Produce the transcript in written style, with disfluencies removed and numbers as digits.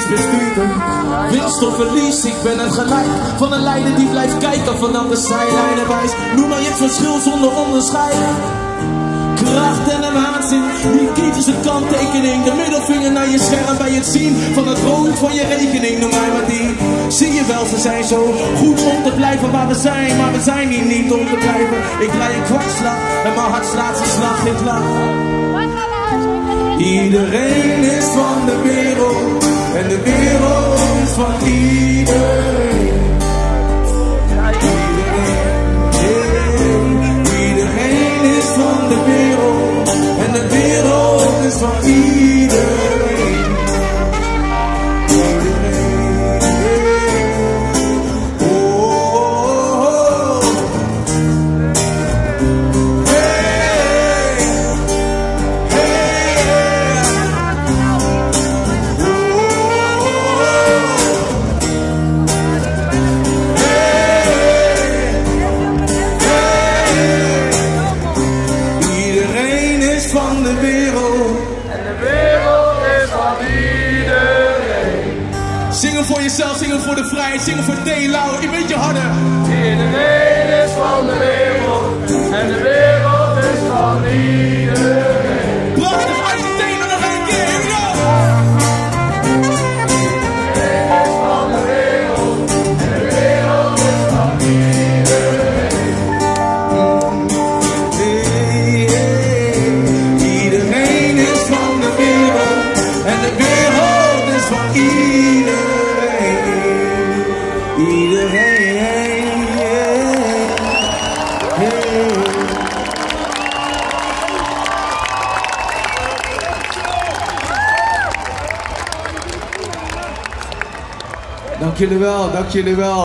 bestuurder. Winst of verlies, ik ben het gelijk. Van een leider die blijft kijken vanaf de zijlijnen wijs. Noem maar je het verschil zonder onderscheid. Kracht en een waanzin, die kritische kanttekening. De middelvinger naar je scherm bij het zien van het rood van je rekening. Noem mij maar die. Zie je wel, ze zijn zo goed om te blijven waar we zijn. Maar we zijn hier niet om te blijven. Ik rij een kwartslag en mijn hart slaat zijn slag in lach. Iedereen is van de wereld en de wereld is van iedereen. Iedereen is van de wereld en de wereld is van iedereen. Van de wereld en de wereld is van iedereen. Zingen voor jezelf, zingen voor de vrijheid, zingen voor T-Lau, een beetje harder. Iedereen is van de wereld en de wereld is van iedereen. Prachtig, uit je tenen nog een keer, here we go. Iedereen is van de wereld en de wereld is van iedereen. En de wereld is van iedereen. Iedereen. Dank jullie wel, dank jullie wel.